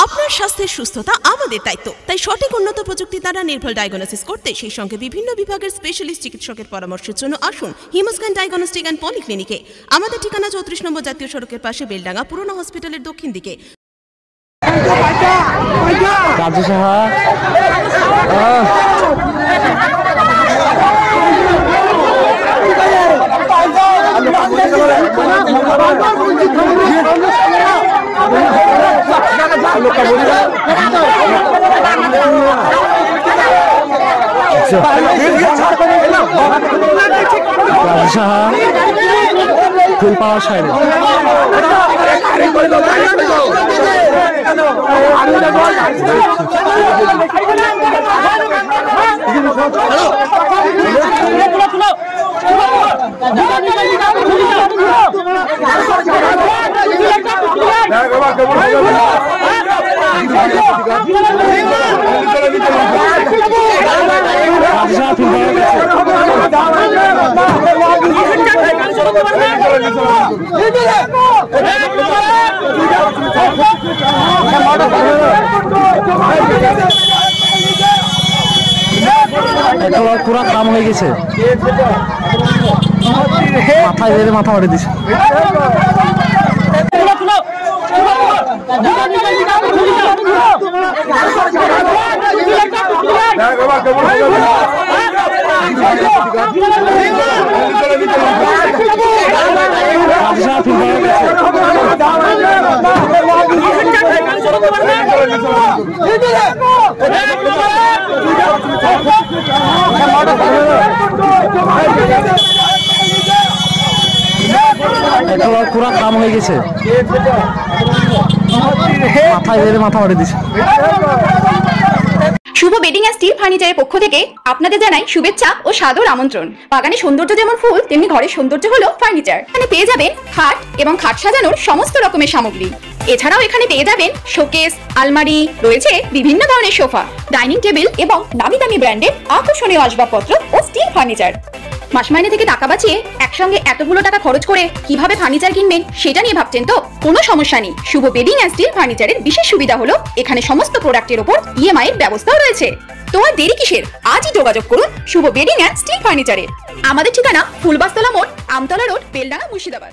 আপনার স্বাস্থ্যের সুস্থতা আমাদের দায়িত্ব, তাই সঠিক উন্নত প্রযুক্তি দ্বারা নির্ভুল ডায়াগনোসিস করতে সেই সঙ্গে বিভিন্ন বিভাগের স্পেশালিস্ট চিকিৎসকের পরামর্শের জন্য আসুন হিমোস্ক্যান ডায়াগনস্টিক অ্যান্ড পলিক্লিনিকে। আমাদের ঠিকানা 34 নম্বর জাতীয় সড়কের পাশে, বেলডাঙ্গা পুরনো হসপিটালের দক্ষিণ দিকে। ফুল পাওয়ার সাইডে পুরা কাম হয়ে গেছে, মাথায় ধরে মাথা মারি দিছে। পুরা কাম হয়ে গেছে, মাথায় ধরে মাথা মারি দিছে। শুভ বেডিং এন্ড স্টিল ফার্নিচারের পক্ষ থেকে আপনাদের জানাই শুভেচ্ছা ও সাদর আমন্ত্রণ। বাগানের সৌন্দর্য যেমন ফুল, তেমনি ঘরের সৌন্দর্য হলো ফার্নিচার। এখানে পেয়ে যাবেন খাট এবং খাট সাজানোর সমস্ত রকমের সামগ্রী। এছাড়াও এখানে পেয়ে যাবেন শোকেস, আলমারি, রয়েছে বিভিন্ন ধরনের সোফা, ডাইনিং টেবিল এবং নামি দামি ব্র্যান্ডের আকর্ষণীয় আসবাবপত্র ও স্টিল ফার্নিচার। মাস মাইনে থেকে টাকা বাঁচিয়ে একসঙ্গে এতগুলো টাকা খরচ করে কিভাবে ফার্নিচার কিনবেন সেটা নিয়ে ভাবছেন তো? কোনো সমস্যা নেই। শুভ বেডিং এন্ড স্টিল ফার্নিচারের বিশেষ সুবিধা হলো এখানে সমস্ত প্রোডাক্টের উপর ইএমআই এর ব্যবস্থাও রয়েছে। তো আর দেরি কিসের? আজই যোগাযোগ করুন শুভ বেডিং এন্ড স্টিল ফার্নিচারে। আমাদের ঠিকানা ফুলবাস্তলা মোড়, আমতলা রোড, বেলডাঙ্গা, মুর্শিদাবাদ।